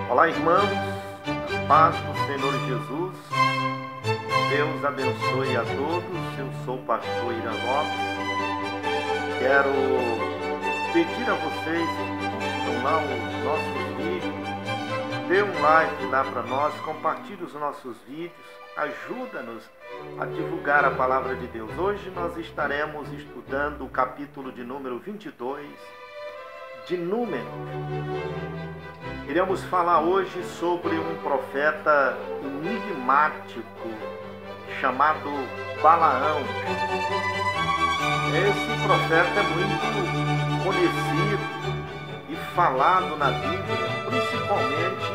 Olá, irmãos, a paz do Senhor Jesus. Deus abençoe a todos. Eu sou o pastor Ira Lopes. Quero pedir a vocês que curtam lá os nossos vídeos, dê um like lá para nós, compartilhe os nossos vídeos, ajuda-nos a divulgar a palavra de Deus. Hoje nós estaremos estudando o capítulo de número 22 de Números. Iremos falar hoje sobre um profeta enigmático chamado Balaão. Esse profeta é muito conhecido e falado na Bíblia, principalmente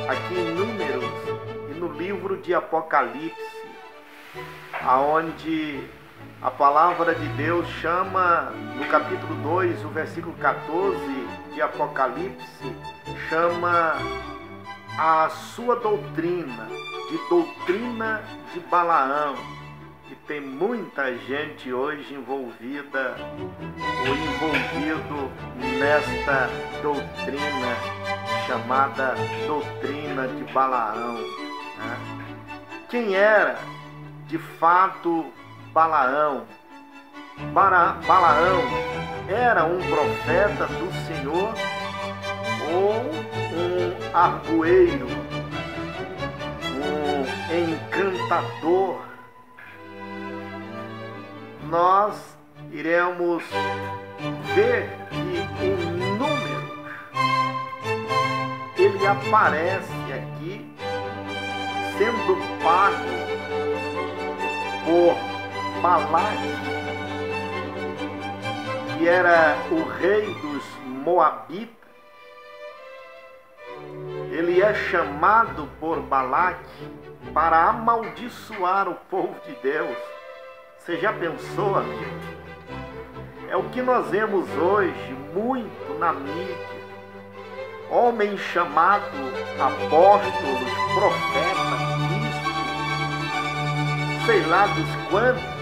aqui em Números e no livro de Apocalipse, aonde a palavra de Deus chama, no capítulo 2, o versículo 14 de Apocalipse, chama a sua doutrina de doutrina de Balaão. E tem muita gente hoje envolvida ou envolvido nesta doutrina chamada doutrina de Balaão, né? Quem era de fato Balaão? Balaão era um profeta do Senhor ou um argoeiro, um encantador? Nós iremos ver que em Números ele aparece aqui sendo pago por Balaque, que era o rei dos Moabitas. Ele é chamado por Balaque para amaldiçoar o povo de Deus. Você já pensou, amigo? É o que nós vemos hoje muito na mídia. Homens chamados apóstolos, profetas, bispos, sei lá dos quantos,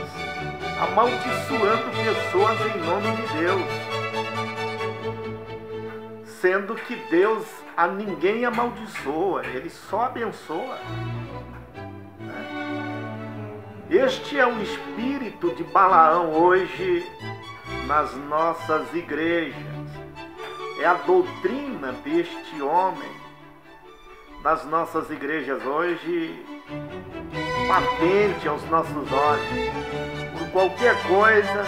amaldiçoando pessoas em nome de Deus, sendo que Deus a ninguém amaldiçoa, Ele só abençoa. Este é o espírito de Balaão hoje nas nossas igrejas. É a doutrina deste homem nas nossas igrejas hoje, patente aos nossos olhos. Por qualquer coisa,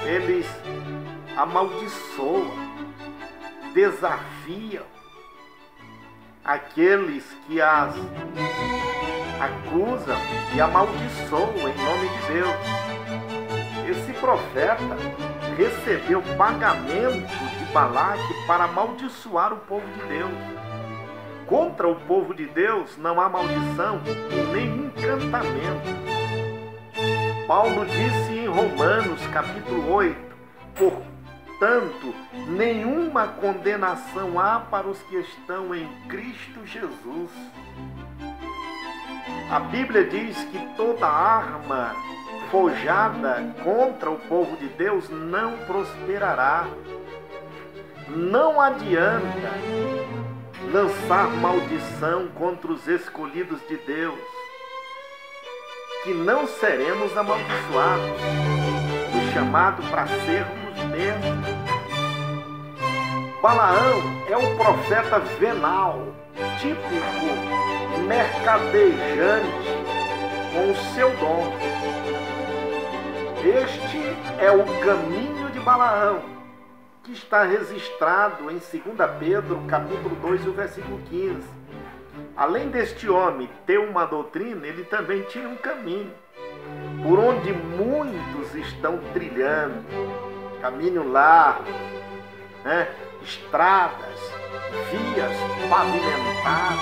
eles amaldiçoam, desafiam aqueles que as acusam e amaldiçoam em nome de Deus. Esse profeta recebeu pagamento de Balaque para amaldiçoar o povo de Deus. Contra o povo de Deus não há maldição e nem encantamento. Paulo disse em Romanos capítulo 8, portanto, nenhuma condenação há para os que estão em Cristo Jesus. A Bíblia diz que toda arma forjada contra o povo de Deus não prosperará. Não adianta lançar maldição contra os escolhidos de Deus, que não seremos amaldiçoados, o chamado para sermos mesmo. Balaão é o profeta venal, típico mercadejante com o seu dom. Este é o caminho de Balaão, que está registrado em 2 Pedro, capítulo 2, o versículo 15. Além deste homem ter uma doutrina, ele também tinha um caminho, por onde muitos estão trilhando, caminho largo, né? Estradas, vias pavimentadas,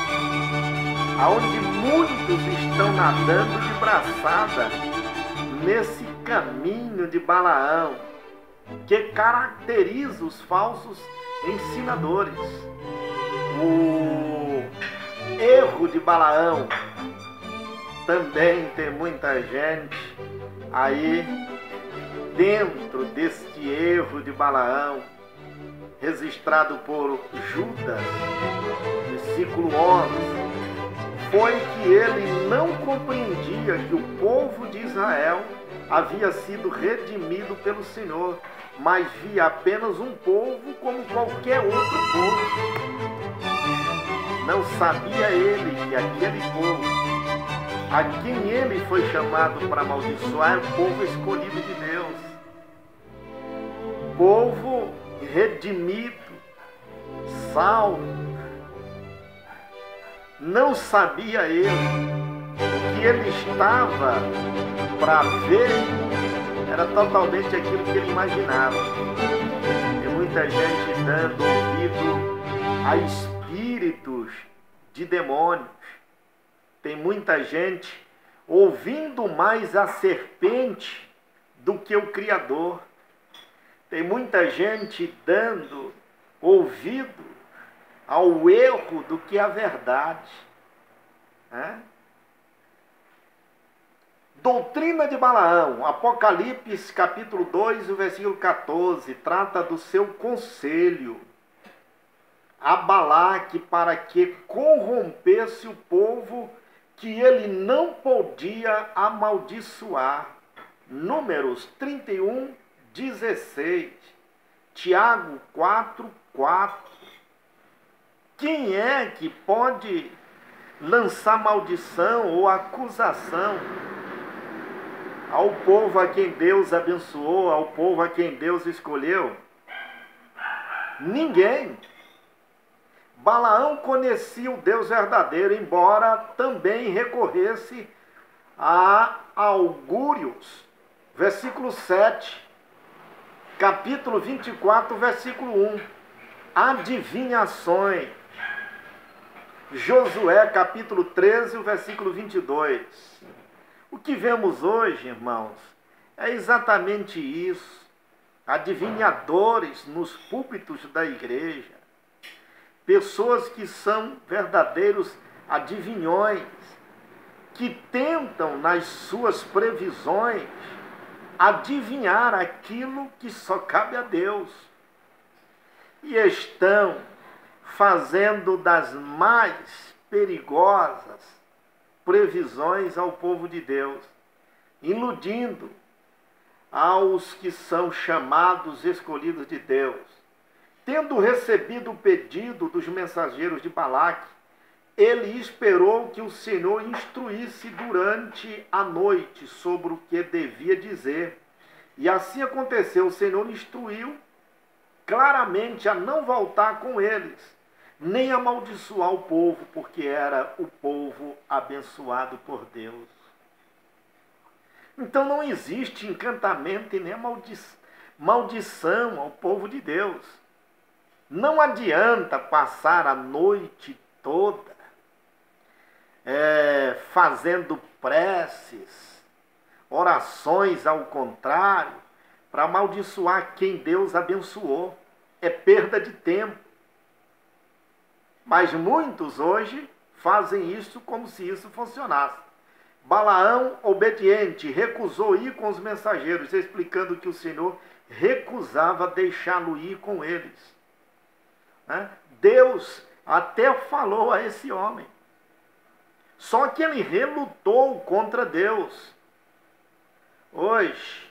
aonde muitos estão nadando de braçada nesse caminho de Balaão, que caracteriza os falsos ensinadores. O erro de Balaão também tem muita gente aí dentro deste erro de Balaão, registrado por Judas, versículo 11, foi que ele não compreendia que o povo de Israel havia sido redimido pelo Senhor, mas via apenas um povo como qualquer outro povo. Não sabia ele que aquele povo, a quem ele foi chamado para amaldiçoar, é o povo escolhido de Deus. Povo redimido, salvo. Não sabia ele que ele estava para ver, era totalmente aquilo que ele imaginava. Tem muita gente dando ouvido a espíritos de demônios. Tem muita gente ouvindo mais a serpente do que o Criador. Tem muita gente dando ouvido ao erro do que a verdade. Doutrina de Balaão, Apocalipse capítulo 2, o versículo 14, trata do seu conselho a Balaque para que corrompesse o povo que ele não podia amaldiçoar. Números 31, 16, Tiago 4, 4. Quem é que pode lançar maldição ou acusação ao povo a quem Deus abençoou, ao povo a quem Deus escolheu? Ninguém. Balaão conhecia o Deus verdadeiro, embora também recorresse a augúrios. Versículo 7, capítulo 24, versículo 1. Adivinhações. Josué, capítulo 13, o versículo 22. O que vemos hoje, irmãos, é exatamente isso. Adivinhadores nos púlpitos da igreja. Pessoas que são verdadeiros adivinhões, que tentam, nas suas previsões, adivinhar aquilo que só cabe a Deus. E estão fazendo das mais perigosas previsões ao povo de Deus, iludindo aos que são chamados escolhidos de Deus. Tendo recebido o pedido dos mensageiros de Balaque, ele esperou que o Senhor instruísse durante a noite sobre o que devia dizer. E assim aconteceu, o Senhor instruiu claramente a não voltar com eles, nem amaldiçoar o povo, porque era o povo abençoado por Deus. Então não existe encantamento e nem maldição ao povo de Deus. Não adianta passar a noite toda fazendo preces, orações ao contrário, para amaldiçoar quem Deus abençoou. É perda de tempo. Mas muitos hoje fazem isso como se isso funcionasse. Balaão, obediente, recusou ir com os mensageiros, explicando que o Senhor recusava deixá-lo ir com eles. Deus até falou a esse homem. Só que ele relutou contra Deus. Hoje,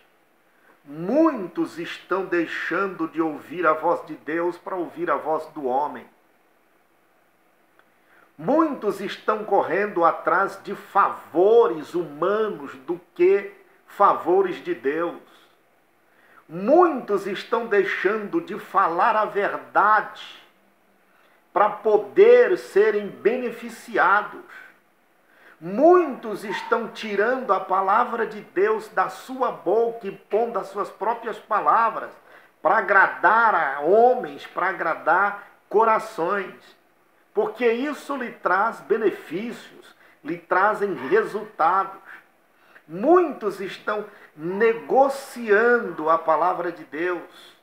muitos estão deixando de ouvir a voz de Deus para ouvir a voz do homem. Muitos estão correndo atrás de favores humanos do que favores de Deus. Muitos estão deixando de falar a verdade para poder serem beneficiados. Muitos estão tirando a palavra de Deus da sua boca e pondo as suas próprias palavras para agradar a homens, para agradar corações. Porque isso lhe traz benefícios, lhe trazem resultados. Muitos estão negociando a palavra de Deus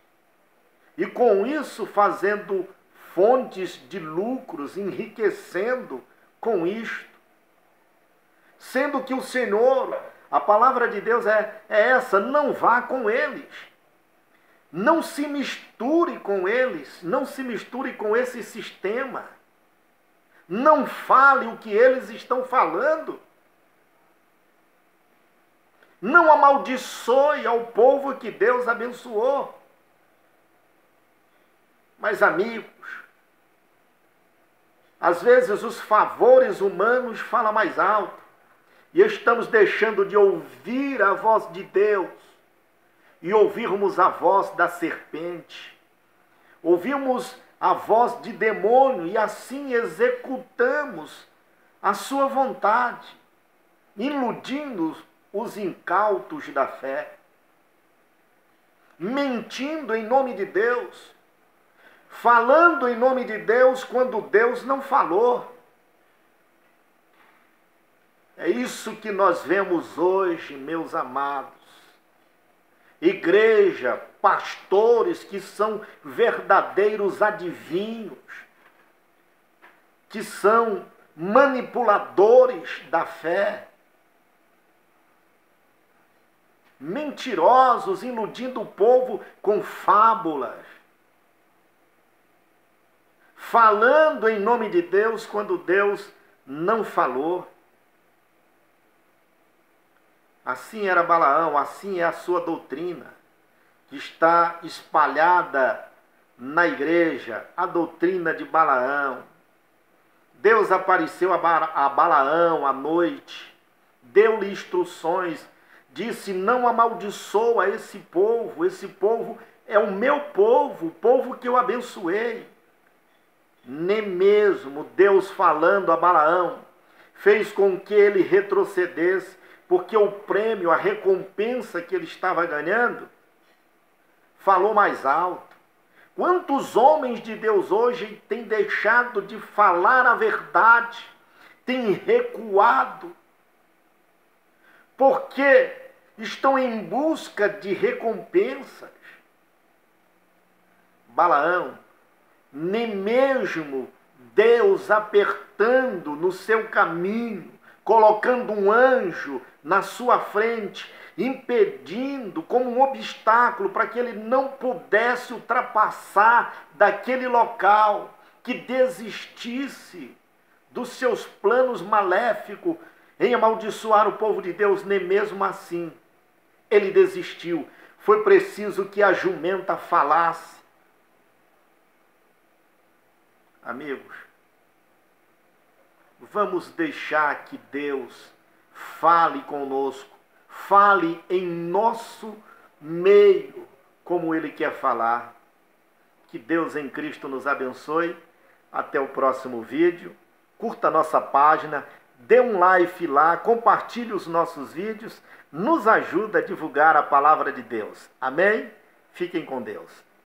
e com isso fazendo fontes de lucros, enriquecendo com isto. Sendo que o Senhor, a palavra de Deus é essa, não vá com eles. Não se misture com eles, não se misture com esse sistema. Não fale o que eles estão falando. Não amaldiçoe ao povo que Deus abençoou. Mas, amigos, às vezes os favores humanos falam mais alto e estamos deixando de ouvir a voz de Deus e ouvirmos a voz da serpente. Ouvimos a voz de demônio e assim executamos a sua vontade, iludindo os incautos da fé, mentindo em nome de Deus, falando em nome de Deus quando Deus não falou. É isso que nós vemos hoje, meus amados. Igreja, pastores que são verdadeiros adivinhos, que são manipuladores da fé, mentirosos, iludindo o povo com fábulas, falando em nome de Deus quando Deus não falou. Assim era Balaão, assim é a sua doutrina, que está espalhada na igreja, a doutrina de Balaão. Deus apareceu a Balaão à noite, deu-lhe instruções, disse: não amaldiçoa esse povo é o meu povo, o povo que eu abençoei. Nem mesmo Deus falando a Balaão fez com que ele retrocedesse, porque o prêmio, a recompensa que ele estava ganhando, falou mais alto. Quantos homens de Deus hoje têm deixado de falar a verdade, têm recuado, porque estão em busca de recompensas? Balaão, nem mesmo Deus apertando no seu caminho, colocando um anjo na sua frente, impedindo como um obstáculo para que ele não pudesse ultrapassar daquele local, que desistisse dos seus planos maléficos em amaldiçoar o povo de Deus. Nem mesmo assim ele desistiu. Foi preciso que a jumenta falasse. Amigos, vamos deixar que Deus fale conosco, fale em nosso meio, como Ele quer falar. Que Deus em Cristo nos abençoe. Até o próximo vídeo. Curta a nossa página, dê um like lá, compartilhe os nossos vídeos, nos ajuda a divulgar a palavra de Deus. Amém? Fiquem com Deus.